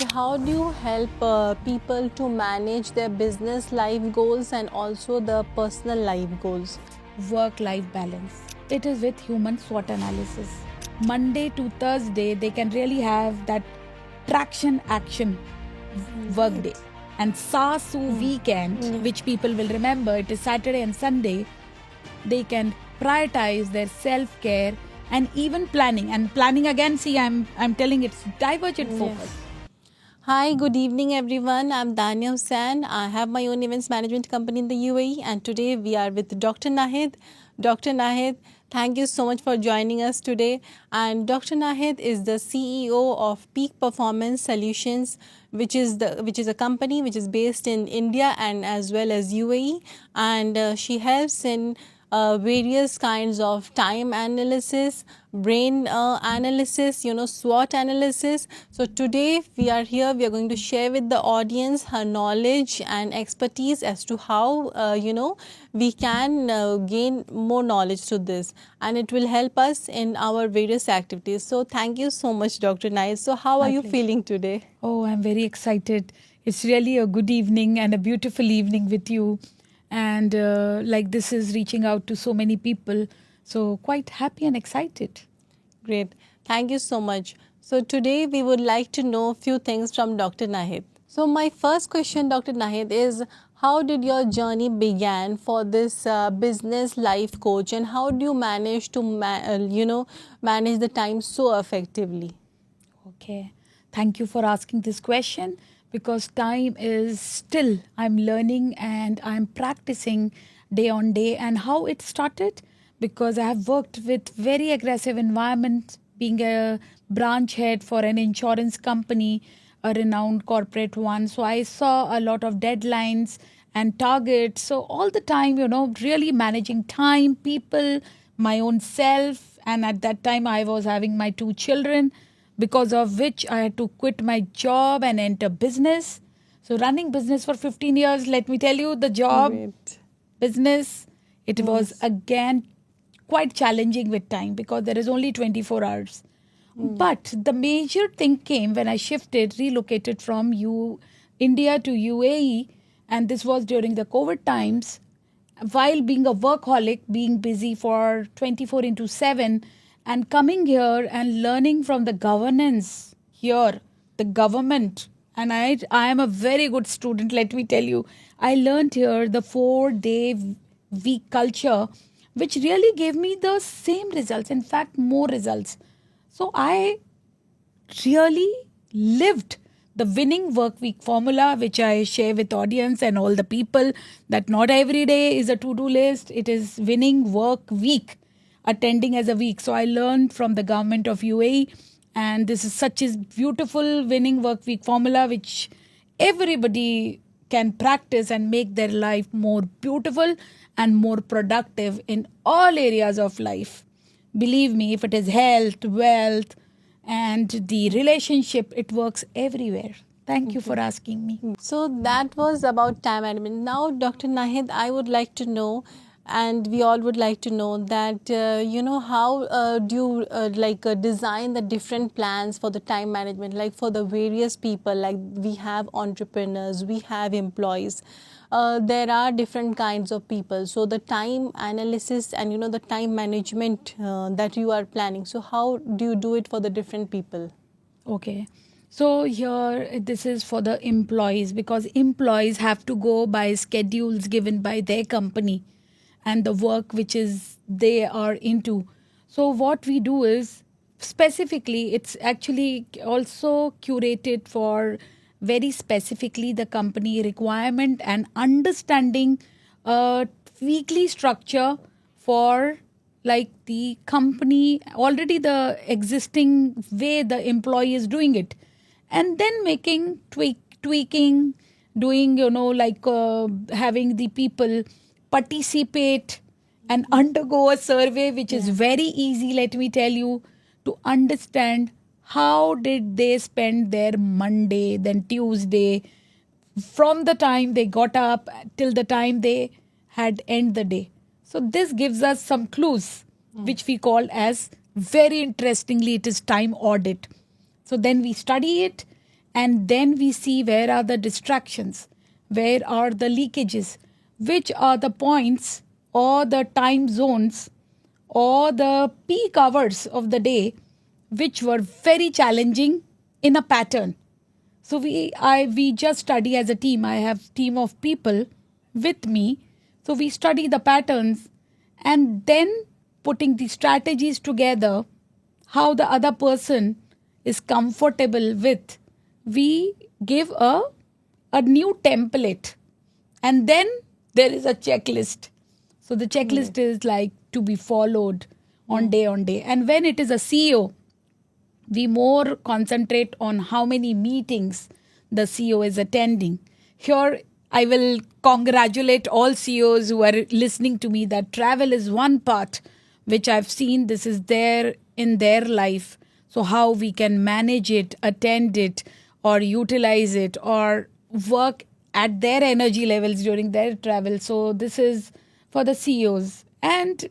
how do you help people to manage their business life goals and also the personal life goals? Work-life balance. It is with human SWOT analysis. Monday to Thursday, they can really have that traction action work day. And SASU weekend, which people will remember, it is Saturday and Sunday, they can prioritize their self-care and even planning. And planning again, see, I'm telling it's divergent focus. Hi, good evening everyone. I'm Dania Hussain. I have my own events management company in the UAE and today we are with Dr. Nahid. Dr. Nahid, thank you so much for joining us today. And Dr. Nahid is the CEO of Peak Performance Solutions, which is a company which is based in India and as well as UAE, and she helps in various kinds of time analysis, brain analysis, SWOT analysis. So today we are here, we are going to share with the audience her knowledge and expertise as to how, we can gain more knowledge to this, and it will help us in our various activities. So thank you so much, Dr. Nahid. So how are you feeling today? Oh, I'm very excited. It's really a good evening and a beautiful evening with you. And like this is reaching out to so many people. So quite happy and excited. Great. Thank you so much. So today we would like to know a few things from Dr. Nahid. So my first question, Dr. Nahid, is how did your journey began for this business life coach, and how do you manage to manage the time so effectively? Okay. Thank you for asking this question, because time is still, I'm learning and I'm practicing day on day. And how it started, because I have worked with very aggressive environments, being a branch head for an insurance company, a renowned corporate one. So I saw a lot of deadlines and targets. So all the time, really managing time, people, my own self. And at that time, I was having my 2 children, because of which I had to quit my job and enter business. So running business for 15 years, let me tell you, the job, business, it was again quite challenging with time, because there is only 24 hours. But the major thing came when I shifted, relocated from India to UAE, and this was during the COVID times. While being a workaholic, being busy for 24 into 7, and coming here and learning from the governance here, the government, and I am a very good student, let me tell you. I learned here the 4-day week culture, which really gave me the same results, in fact, more results. So I really lived the winning work week formula, which I share with audience and all the people, that not every day is a to-do list. It is winning work week, attending as a week. So I learned from the government of UAE, and this is such a beautiful winning work week formula, which everybody can practice and make their life more beautiful and more productive in all areas of life. Believe me, if it is health, wealth, and the relationship, it works everywhere. Thank you for asking me. So that was about time management. Now, Dr. Nahid, I would like to know, and we all would like to know that, how do you design the different plans for the time management, like for the various people, like we have entrepreneurs, we have employees. There are different kinds of people. So the time analysis and, the time management that you are planning. So how do you do it for the different people? Okay. So here, this is for the employees, because employees have to go by schedules given by their company and the work which is they are into. So what we do is, specifically, it's actually also curated for very specifically the company requirement, and understanding a weekly structure for like the company, already the existing way the employee is doing it, and then making tweaking, doing, having the people participate and undergo a survey, which is very easy, let me tell you, to understand how did they spend their Monday, then Tuesday, from the time they got up till the time they had end the day. So this gives us some clues, which we call as, very interestingly, it is time audit. So then we study it, And then we see where are the distractions, where are the leakages, which are the points or the time zones or the peak hours of the day which were very challenging in a pattern. So we just study as a team. I have team of people with me. So we study the patterns and then putting the strategies together, how the other person is comfortable with. We give a new template, and then there is a checklist. So the checklist is like to be followed on day. And when it is a CEO, we more concentrate on how many meetings the CEO is attending. Here, I will congratulate all CEOs who are listening to me that travel is one part which I've seen this is there in their life. So, how we can manage it, attend it, or utilize it, or work at their energy levels during their travel. So, this is for the CEOs. And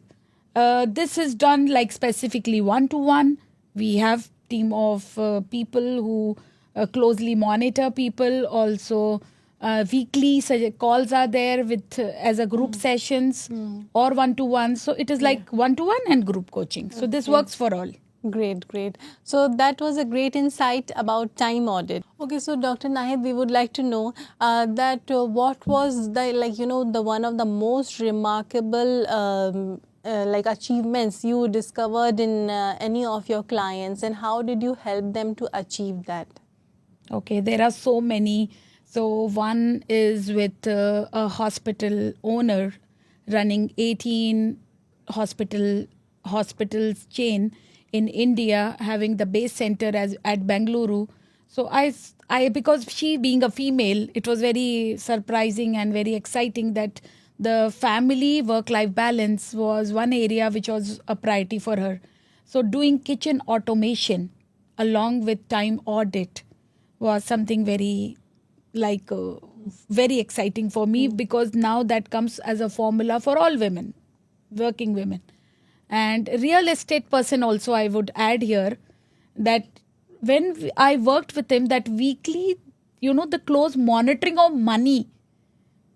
this is done like specifically one to one. We have team of people who closely monitor people. Also, weekly calls are there with as a group sessions or one to one. So it is like one to one and group coaching. So this works for all. Great, great. So that was a great insight about time audit. Okay, so Dr. Nahid, we would like to know that what was the one of the most remarkable achievements you discovered in any of your clients, and how did you help them to achieve that? Okay, there are so many. So one is with a hospital owner running 18 hospitals chain in India, having the base center at Bengaluru. So I because she being a female, it was very surprising and very exciting that the family work-life balance was one area which was a priority for her. So doing kitchen automation along with time audit was something very very exciting for me, because now that comes as a formula for all women, working women. And real estate person also, I would add here that when I worked with him, that weekly, the close monitoring of money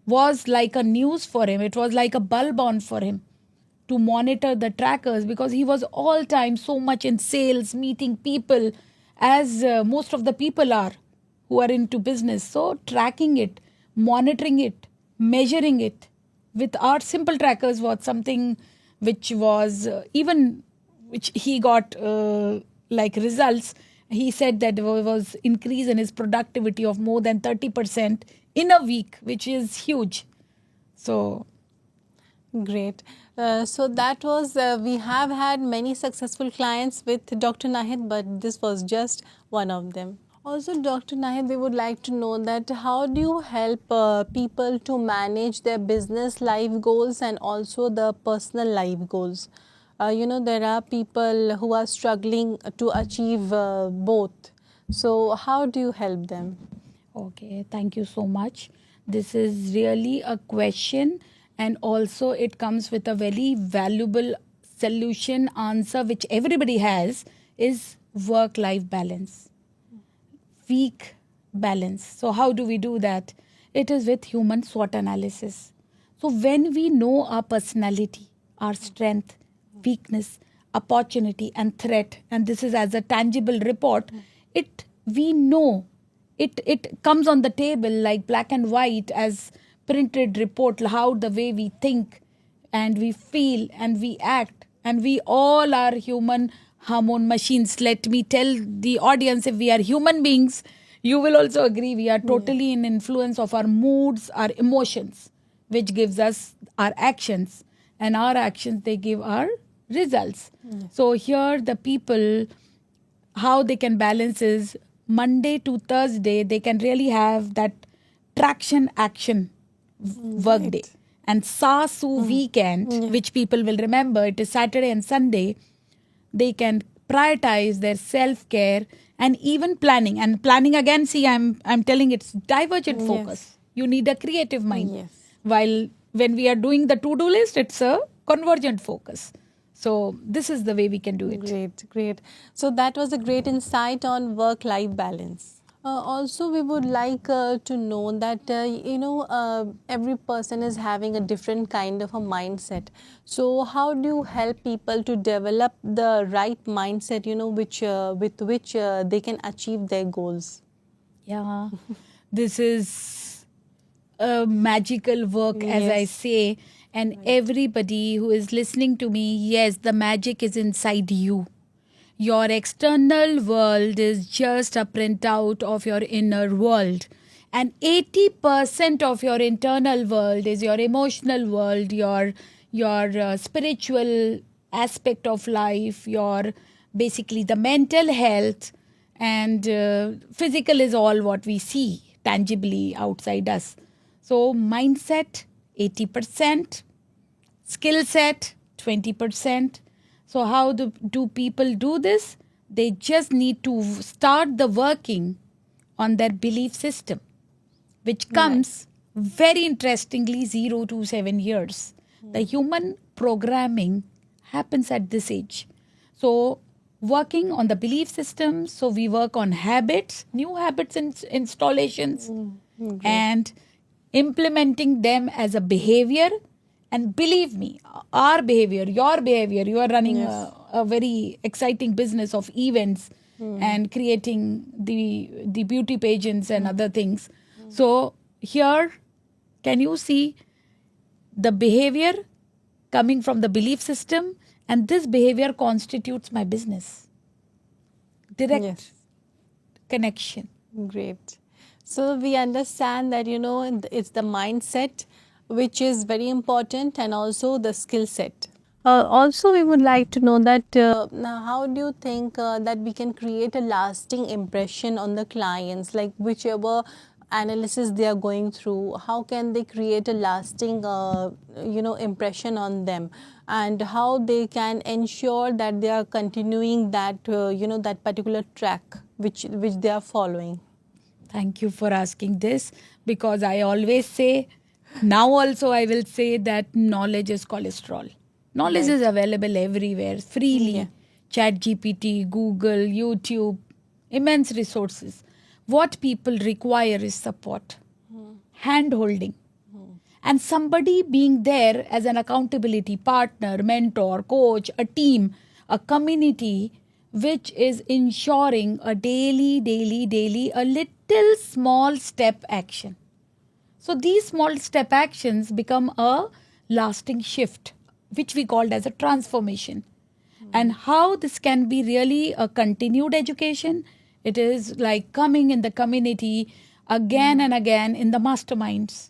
was like a news for him. It was like a bulb on for him to monitor the trackers, because he was all time so much in sales, meeting people, as most of the people are who are into business. So tracking it, monitoring it, measuring it with our simple trackers was something which was which he got like results. He said that there was increase in his productivity of more than 30% in a week, which is huge. So great. So that was, we have had many successful clients with Dr. Nahid, but this was just one of them. Also, Dr. Nahid, we would like to know that how do you help people to manage their business life goals and also the personal life goals? There are people who are struggling to achieve both. So how do you help them? okay, thank you so much. This is really a question, and also it comes with a very valuable solution answer which everybody has, is work life balance. Weak balance. So how do we do that? It is with human SWOT analysis. So when we know our personality, our strength, weakness, opportunity and threat, and this is as a tangible report, we know it comes on the table like black and white as printed report, how the way we think and we feel and we act, and we all are human hormone machines. Let me tell the audience, if we are human beings, you will also agree we are totally in influence of our moods, our emotions, which gives us our actions, and our actions, they give our results. So here the people, how they can balance is Monday to Thursday, they can really have that traction action work day. And SASU weekend, which people will remember, it is Saturday and Sunday, they can prioritize their self-care and even planning. And planning again, see, I'm telling it's divergent focus. You need a creative mind. Yes. While when we are doing the to-do list, it's a convergent focus. So this is the way we can do it. Great, great. So that was a great insight on work-life balance. Also, we would like to know that every person is having a different kind of a mindset. So, how do you help people to develop the right mindset? Which with which they can achieve their goals. Yeah, this is a magical work, as I Yes. say. And everybody who is listening to me, yes, the magic is inside you. Your external world is just a printout of your inner world. And 80% of your internal world is your emotional world, your spiritual aspect of life, your basically the mental health, and physical is all what we see tangibly outside us. So, mindset 80%, skill set 20%. So how do people do this? They just need to start the working on their belief system, which Right. comes very interestingly 0 to 7 years. The human programming happens at this age. So working on the belief system, so we work on habits, new habits installations, Great. and implementing them as a behavior. And believe me, our behavior, your behavior, you are running Yes. a very exciting business of events and creating the beauty pageants and other things. So here, can you see the behavior coming from the belief system? And this behavior constitutes my business. Direct Yes. connection. Great. So we understand that it's the mindset which is very important, and also the skill set. Also, we would like to know that now how do you think that we can create a lasting impression on the clients, like whichever analysis they are going through, how can they create a lasting impression on them, and how they can ensure that they are continuing that that particular track which they are following. Thank you for asking this, because I always say, now also I will say that knowledge is cholesterol. Knowledge is Right. available everywhere Yeah. freely. Chat GPT, Google, YouTube, immense resources. What people require is support, hand holding, and somebody being there as an accountability partner, mentor, coach, a team, a community, which is ensuring a daily, a little small step action. So these small step actions become a lasting shift, which we called as a transformation. And how this can be really a continued education, it is like coming in the community again and again in the masterminds.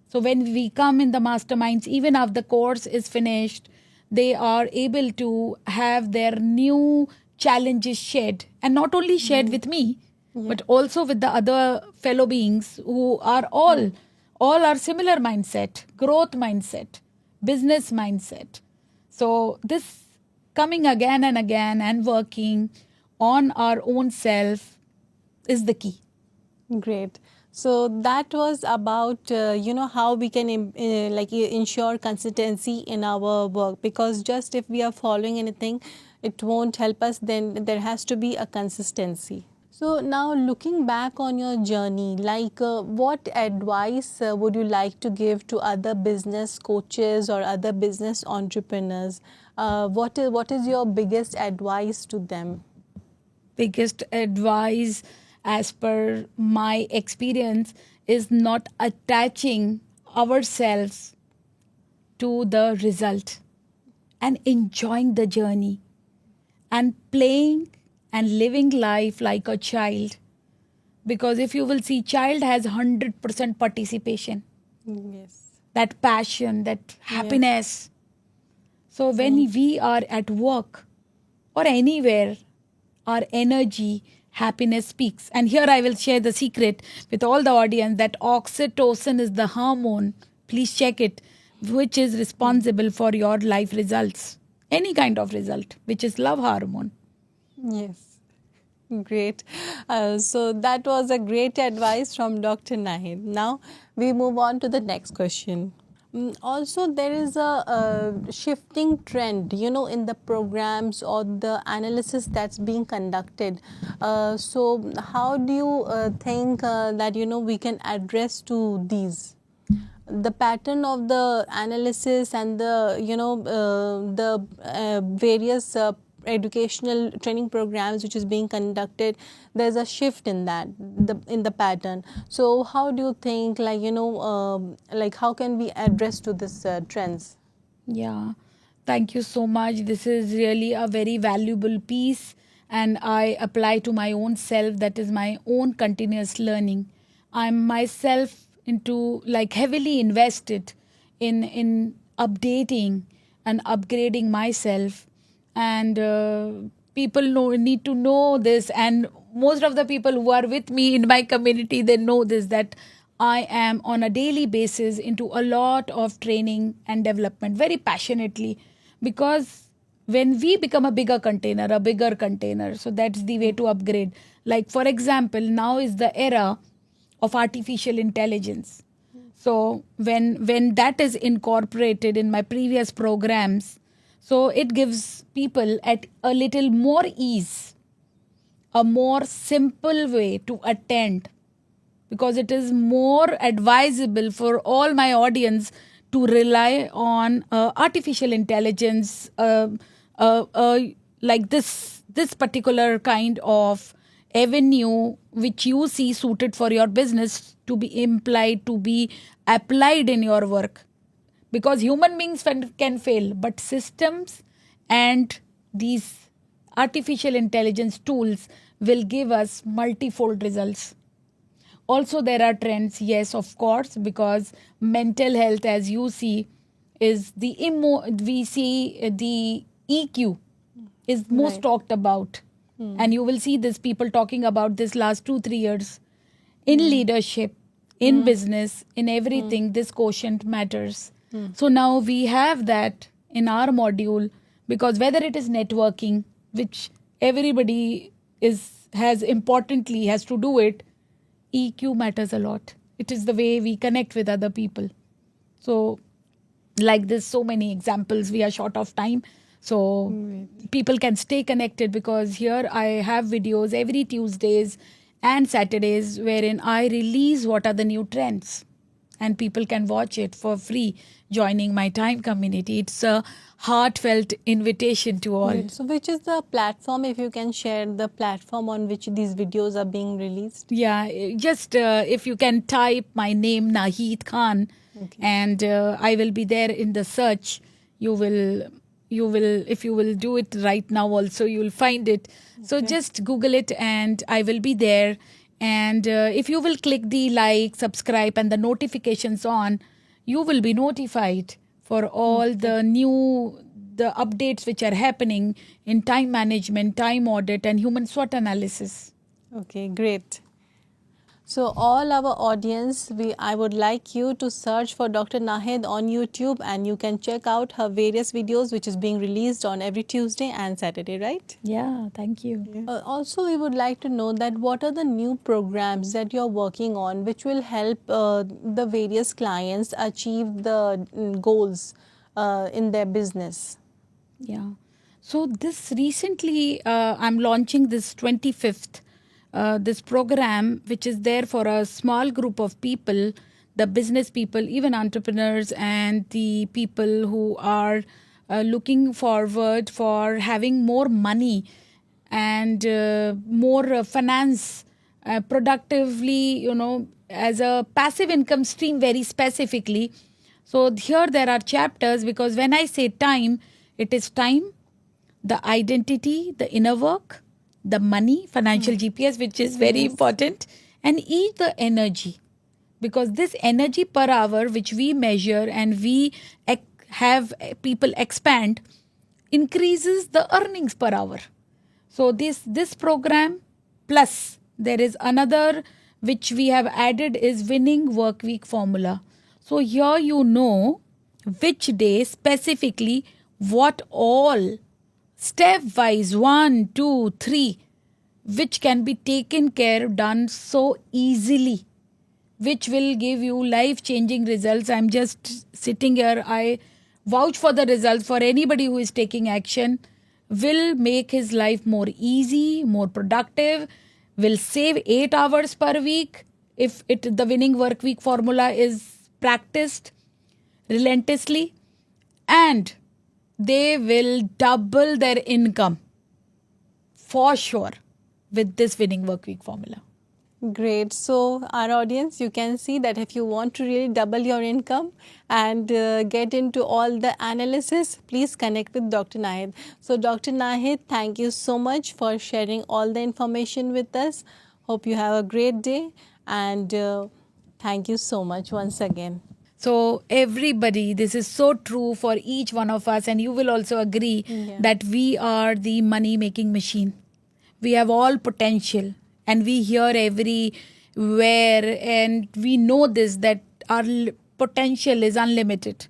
So when we come in the masterminds, even after the course is finished, they are able to have their new challenges shared, and not only shared with me, but also with the other fellow beings who are all are similar mindset, growth mindset, business mindset. So this coming again and again and working on our own self is the key. Great. So that was about how we can ensure consistency in our work, because just if we are following anything, it won't help us. Then there has to be a consistency. So now looking back on your journey, like what advice would you like to give to other business coaches or other business entrepreneurs? What is your biggest advice to them? Biggest advice, as per my experience, is not attaching ourselves to the result and enjoying the journey and playing and living life like a child. Because if you will see, child has 100% participation, Yes. that passion, that happiness. So when we are at work or anywhere, our energy, happiness speaks. And here I will share the secret with all the audience that oxytocin is the hormone. Please check it, which is responsible for your life results, any kind of result, which is love hormone. Yes. Great. So that was a great advice from Dr. Nahid. Now we move on to the next question. Also, there is a shifting trend, in the programs or the analysis that's being conducted. So, how do you think that, we can address to these? The pattern of the analysis and the various educational training programs which is being conducted, there's a shift in that, in the pattern. So how do you think, like how can we address to this trends? Yeah, thank you so much. This is really a very valuable piece, and I apply to my own self. That is my own continuous learning. I'm myself into like heavily invested in updating and upgrading myself, and people need to know this. And most of the people who are with me in my community, they know this, that I am on a daily basis into a lot of training and development very passionately, because when we become a bigger container, so that's the way to upgrade. Like, for example, now is the era of artificial intelligence. So when that is incorporated in my previous programs, so it gives people at a little more ease, a more simple way to attend, because it is more advisable for all my audience to rely on artificial intelligence, like this particular kind of avenue which you see suited for your business to be implied, to be applied in your work. Because human beings can fail, but systems and these artificial intelligence tools will give us multifold results. Also, there are trends, yes, of course, because mental health, as you see, is we see the EQ is most Right. talked about. And you will see this people talking about this last 2-3 years in leadership, in business, in everything. This quotient matters. So now we have that in our module, because whether it is networking, which everybody has to do it, EQ matters a lot. It is the way we connect with other people. So, like this, so many examples. We are short of time. So, people can stay connected, because here I have videos every Tuesdays and Saturdays wherein I release what are the new trends, and people can watch it for free joining my time community. It's a heartfelt invitation to all. Great. So which is the platform, if you can share the platform on which these videos are being released? Yeah, just if you can type my name, Naheed Khan, and I will be there in the search. If you will do it right now also, you will find it. So just Google it, and I will be there. And if you will click the like, subscribe, and the notifications on, you will be notified for all the updates which are happening in time management, time audit, and human SWOT analysis. Okay, great. So all our audience, I would like you to search for Dr. Naheed on YouTube, and you can check out her various videos which is being released on every Tuesday and Saturday, right? Yeah, thank you. Also, we would like to know that what are the new programs that you're working on which will help the various clients achieve the goals in their business? Yeah. So this recently, I'm launching this 25th, this program, which is there for a small group of people, the business people, even entrepreneurs, and the people who are looking forward for having more money and more finance productively, as a passive income stream very specifically. So here there are chapters, because when I say time, it is time, the identity, the inner work, the money, financial GPS, which is very important, and each the energy. Because this energy per hour, which we measure and we have people expand, increases the earnings per hour. So this program, plus there is another which we have added, is winning work week formula. So here you know which day specifically what all step wise 1, 2, 3, which can be taken care done so easily which will give you life changing results. I'm just sitting here. I vouch for the results. For anybody who is taking action, will make his life more easy, more productive, will save 8 hours per week if the winning work week formula is practiced relentlessly, and they will double their income for sure with this winning work week formula. Great. So, our audience, you can see that if you want to really double your income and get into all the analysis, please connect with Dr. Nahid. So, Dr. Nahid, thank you so much for sharing all the information with us. Hope you have a great day, and thank you so much once again. So, everybody, this is so true for each one of us, and you will also agree that we are the money making machine. We have all potential, and we hear everywhere, and we know this, that our potential is unlimited.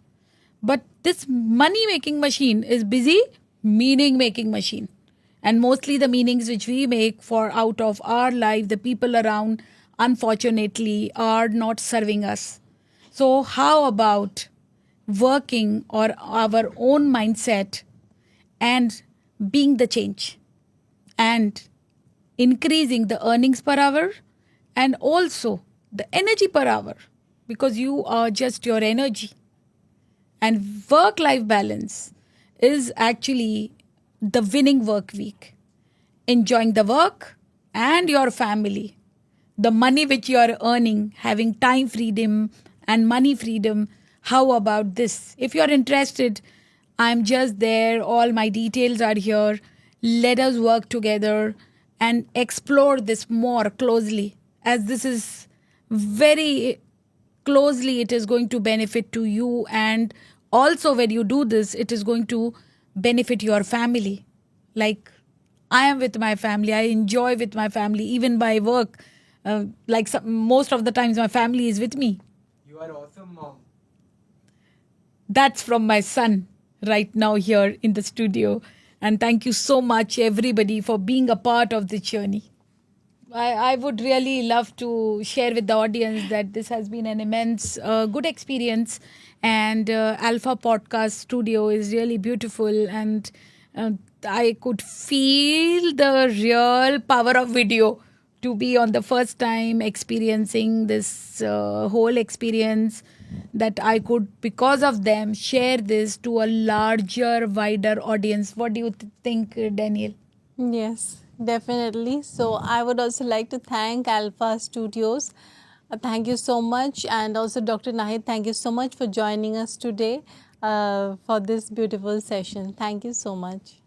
But this money making machine is busy meaning making machine. And mostly the meanings which we make for out of our life, the people around, unfortunately, are not serving us. So, how about working or our own mindset and being the change and increasing the earnings per hour and also the energy per hour, because you are just your energy. And work life balance is actually the winning work week. Enjoying the work and your family, the money which you are earning, having time freedom and money freedom. How about this? If you are interested, I'm just there. All my details are here. Let us work together and explore this more closely, as this is very closely, it is going to benefit to you, and also when you do this, it is going to benefit your family. Like, I am with my family, I enjoy with my family, even by work. Most of the times my family is with me. You are awesome, mom. That's from my son right now here in the studio. And thank you so much, everybody, for being a part of the journey. I would really love to share with the audience that this has been an immense good experience, and Alpha Podcast Studio is really beautiful, and I could feel the real power of video to be on the first time experiencing this whole experience, that I could, because of them, share this to a larger, wider audience. What do you think, Daniel? Yes, definitely. So I would also like to thank Alpha Studios. Thank you so much. And also Dr. Nahid, thank you so much for joining us today for this beautiful session. Thank you so much.